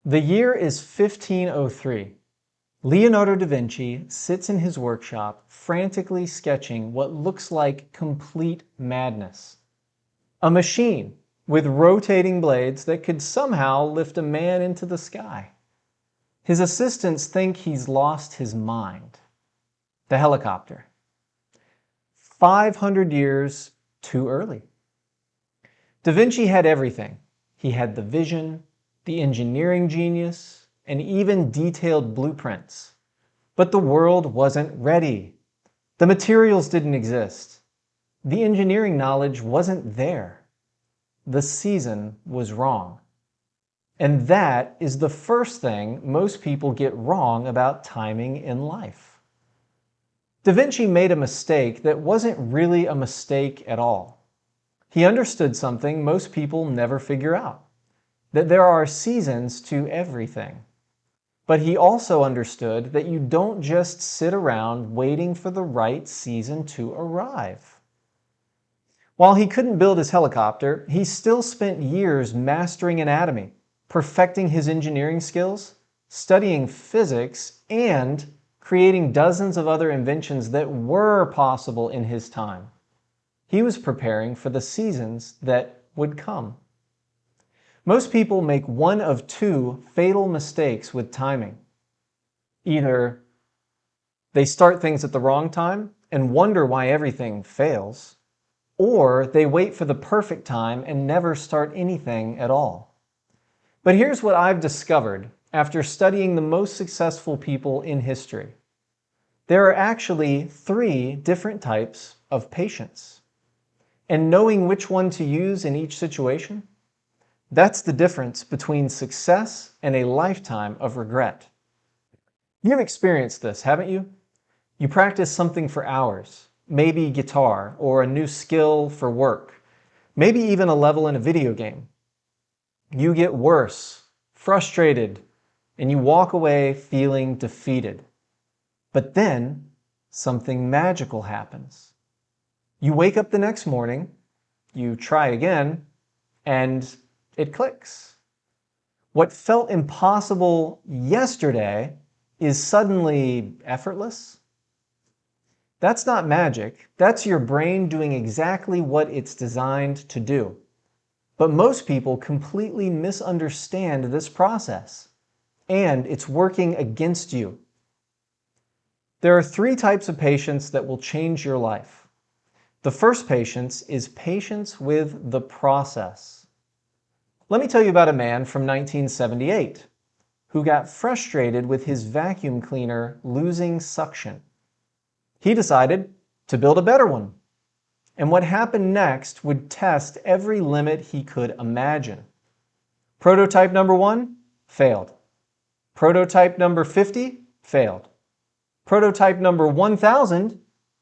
The year is 1503. Leonardo da Vinci sits in his workshop frantically sketching what looks like complete madness. A machine with rotating blades that could somehow lift a man into the sky. His assistants think he's lost his mind. The helicopter. 500 years too early. Da Vinci had everything. He had the vision, the engineering genius, and even detailed blueprints. But the world wasn't ready. The materials didn't exist. The engineering knowledge wasn't there. The season was wrong. And that is the first thing most people get wrong about timing in life. Da Vinci made a mistake that wasn't really a mistake at all. He understood something most people never figure out, that there are seasons to everything. But he also understood that you don't just sit around waiting for the right season to arrive. While he couldn't build his helicopter, he still spent years mastering anatomy, perfecting his engineering skills, studying physics, and creating dozens of other inventions that were possible in his time. He was preparing for the seasons that would come. Most people make one of two fatal mistakes with timing. Either they start things at the wrong time and wonder why everything fails, or they wait for the perfect time and never start anything at all. But here's what I've discovered after studying the most successful people in history. There are actually 3 different types of patience. And knowing which one to use in each situation, that's the difference between success and a lifetime of regret. You've experienced this, haven't you? You practice something for hours, maybe guitar or a new skill for work, maybe even a level in a video game. You get worse, frustrated, and you walk away feeling defeated. But then something magical happens. You wake up the next morning, you try again, and it clicks. What felt impossible yesterday is suddenly effortless. That's not magic. That's your brain doing exactly what it's designed to do. But most people completely misunderstand this process, and it's working against you. There are 3 types of patience that will change your life. The first patience is patience with the process. Let me tell you about a man from 1978 who got frustrated with his vacuum cleaner losing suction. He decided to build a better one. And what happened next would test every limit he could imagine. Prototype number 1 failed. Prototype number 50 failed. Prototype number 1000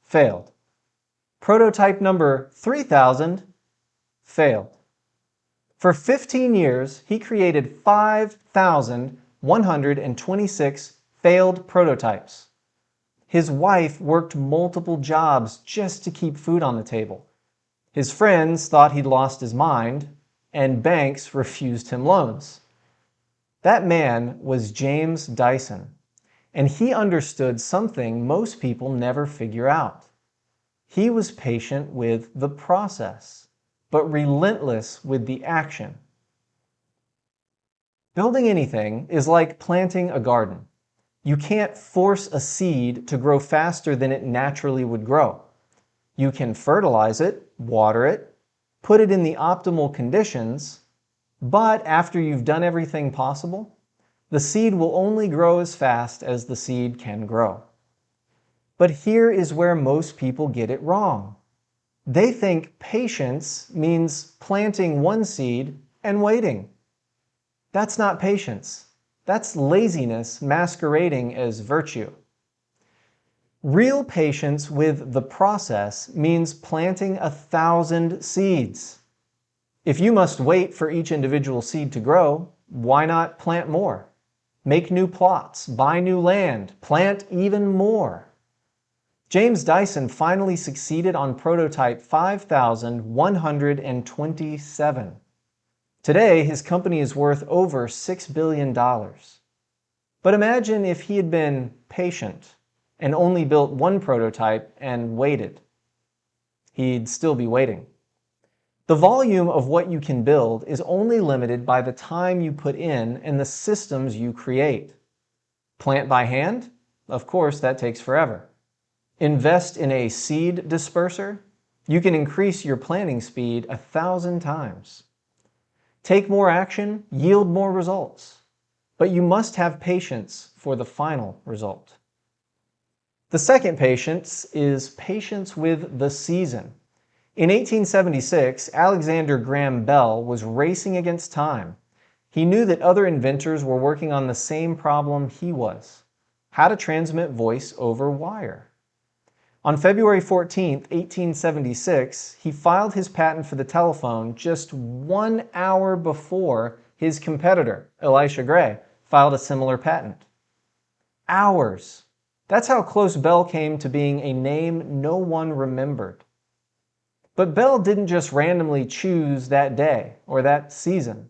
failed. Prototype number 3000 failed. For 15 years, he created 5,126 failed prototypes. His wife worked multiple jobs just to keep food on the table. His friends thought he'd lost his mind, and banks refused him loans. That man was James Dyson, and he understood something most people never figure out. He was patient with the process, but relentless with the action. Building anything is like planting a garden. You can't force a seed to grow faster than it naturally would grow. You can fertilize it, water it, put it in the optimal conditions, but after you've done everything possible, the seed will only grow as fast as the seed can grow. But here is where most people get it wrong. They think patience means planting one seed and waiting. That's not patience. That's laziness masquerading as virtue. Real patience with the process means planting 1,000 seeds. If you must wait for each individual seed to grow, why not plant more? Make new plots, buy new land, plant even more. James Dyson finally succeeded on prototype 5,127. Today, his company is worth over $6 billion. But imagine if he had been patient and only built one prototype and waited. He'd still be waiting. The volume of what you can build is only limited by the time you put in and the systems you create. Plant by hand? Of course, that takes forever. Invest in a seed disperser? You can increase your planting speed 1,000 times. Take more action, yield more results. But you must have patience for the final result. The second patience is patience with the season. In 1876, Alexander Graham Bell was racing against time. He knew that other inventors were working on the same problem he was: how to transmit voice over wire. On February 14, 1876, he filed his patent for the telephone just 1 hour before his competitor, Elisha Gray, filed a similar patent. Hours! That's how close Bell came to being a name no one remembered. But Bell didn't just randomly choose that day or that season.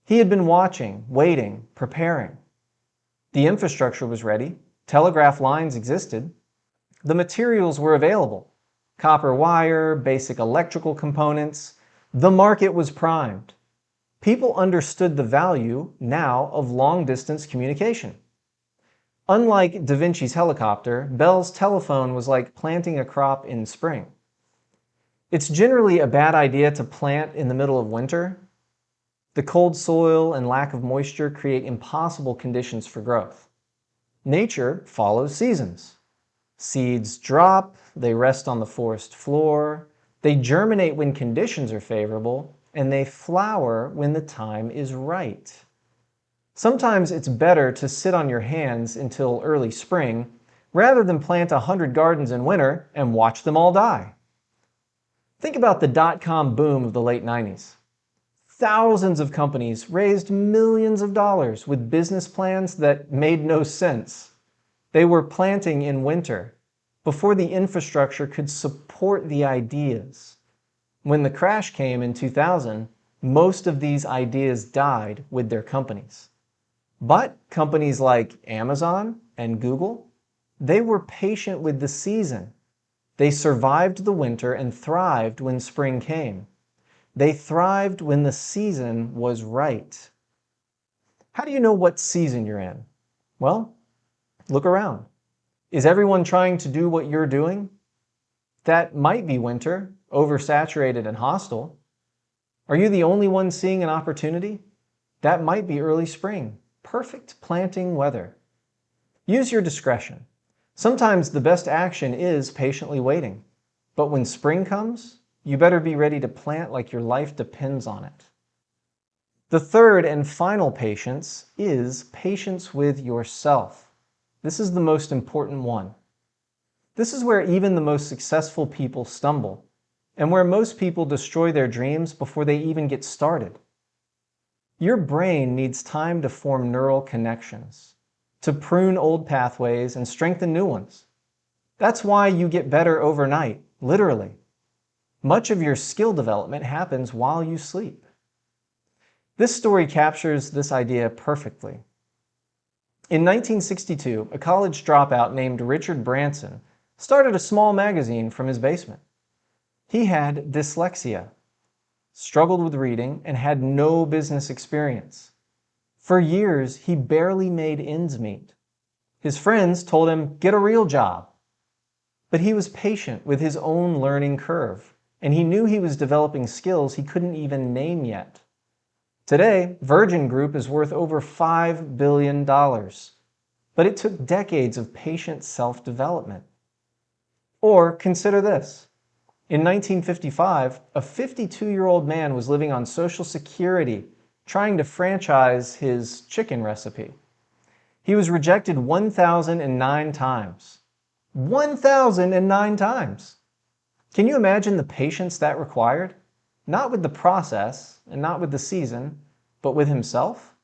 He had been watching, waiting, preparing. The infrastructure was ready. Telegraph lines existed. The materials were available: copper wire, basic electrical components. The market was primed. People understood the value now of long-distance communication. Unlike Da Vinci's helicopter, Bell's telephone was like planting a crop in spring. It's generally a bad idea to plant in the middle of winter. The cold soil and lack of moisture create impossible conditions for growth. Nature follows seasons. Seeds drop, they rest on the forest floor, they germinate when conditions are favorable, and they flower when the time is right. Sometimes it's better to sit on your hands until early spring rather than plant 100 gardens in winter and watch them all die. Think about the dot-com boom of the late 90s. Thousands of companies raised millions of dollars with business plans that made no sense. They were planting in winter, before the infrastructure could support the ideas. When the crash came in 2000, most of these ideas died with their companies. But companies like Amazon and Google, they were patient with the season. They survived the winter and thrived when spring came. They thrived when the season was right. How do you know what season you're in? Well, look around. Is everyone trying to do what you're doing? That might be winter, oversaturated and hostile. Are you the only one seeing an opportunity? That might be early spring, perfect planting weather. Use your discretion. Sometimes the best action is patiently waiting. But when spring comes, you better be ready to plant like your life depends on it. The third and final patience is patience with yourself. This is the most important one. This is where even the most successful people stumble, and where most people destroy their dreams before they even get started. Your brain needs time to form neural connections, to prune old pathways and strengthen new ones. That's why you get better overnight, literally. Much of your skill development happens while you sleep. This story captures this idea perfectly. In 1962, a college dropout named Richard Branson started a small magazine from his basement. He had dyslexia, struggled with reading, and had no business experience. For years, he barely made ends meet. His friends told him, "Get a real job." But he was patient with his own learning curve, and he knew he was developing skills he couldn't even name yet. Today, Virgin Group is worth over $5 billion, but it took decades of patient self-development. Or consider this. In 1955, a 52-year-old man was living on Social Security, trying to franchise his chicken recipe. He was rejected 1,009 times. 1,009 times! Can you imagine the patience that required? Not with the process, and not with the season, but with himself?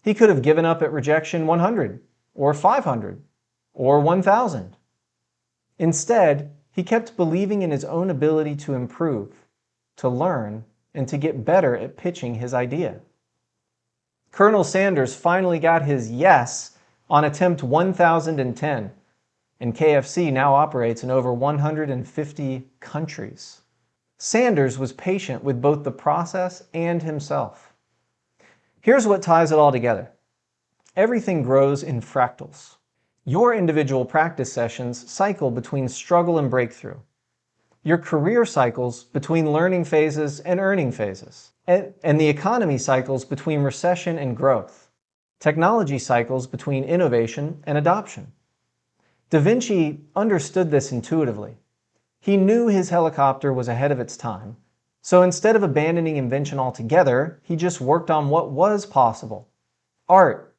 He could have given up at rejection 100, or 500, or 1,000. Instead, he kept believing in his own ability to improve, to learn, and to get better at pitching his idea. Colonel Sanders finally got his yes on attempt 1010, and KFC now operates in over 150 countries. Sanders was patient with both the process and himself. Here's what ties it all together. Everything grows in fractals. Your individual practice sessions cycle between struggle and breakthrough. Your career cycles between learning phases and earning phases. And the economy cycles between recession and growth. Technology cycles between innovation and adoption. Da Vinci understood this intuitively. He knew his helicopter was ahead of its time, so instead of abandoning invention altogether, he just worked on what was possible. Art,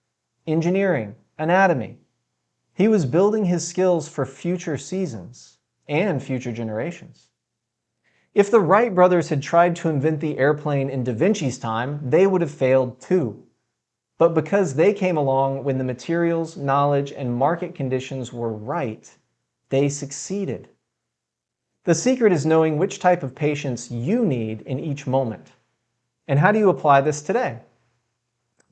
engineering, anatomy. He was building his skills for future seasons and future generations. If the Wright brothers had tried to invent the airplane in Da Vinci's time, they would have failed too. But because they came along when the materials, knowledge, and market conditions were right, they succeeded. The secret is knowing which type of patience you need in each moment. And how do you apply this today?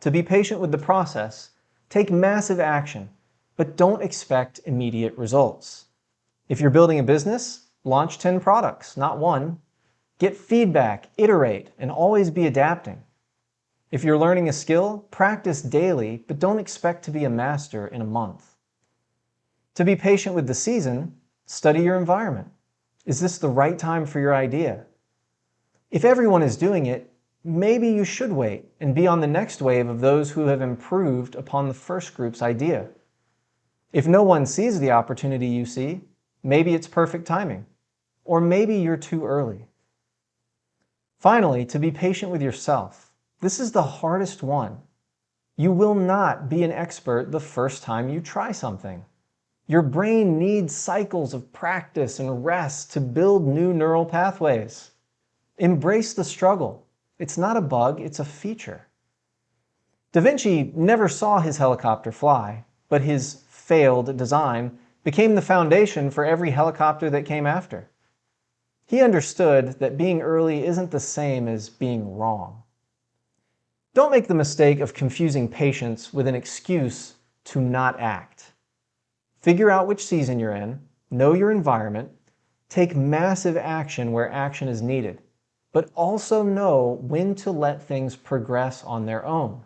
To be patient with the process, take massive action, but don't expect immediate results. If you're building a business, launch 10 products, not one. Get feedback, iterate, and always be adapting. If you're learning a skill, practice daily, but don't expect to be a master in a month. To be patient with the season, study your environment. Is this the right time for your idea? If everyone is doing it, maybe you should wait and be on the next wave of those who have improved upon the first group's idea. If no one sees the opportunity you see, maybe it's perfect timing, or maybe you're too early. Finally, to be patient with yourself. This is the hardest one. You will not be an expert the first time you try something. Your brain needs cycles of practice and rest to build new neural pathways. Embrace the struggle. It's not a bug, it's a feature. Da Vinci never saw his helicopter fly, but his failed design became the foundation for every helicopter that came after. He understood that being early isn't the same as being wrong. Don't make the mistake of confusing patience with an excuse to not act. Figure out which season you're in, know your environment, take massive action where action is needed, but also know when to let things progress on their own.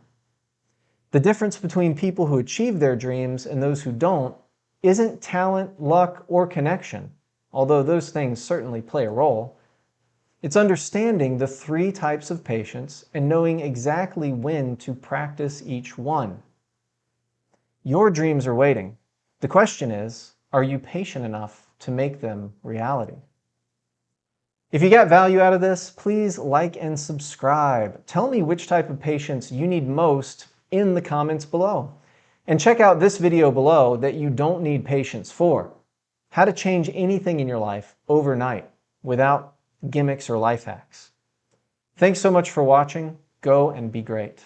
The difference between people who achieve their dreams and those who don't isn't talent, luck, or connection, although those things certainly play a role. It's understanding the 3 types of patience and knowing exactly when to practice each one. Your dreams are waiting. The question is, are you patient enough to make them reality? If you got value out of this, please like and subscribe. Tell me which type of patience you need most in the comments below. And check out this video below that you don't need patience for. How to change anything in your life overnight without gimmicks or life hacks. Thanks so much for watching. Go and be great.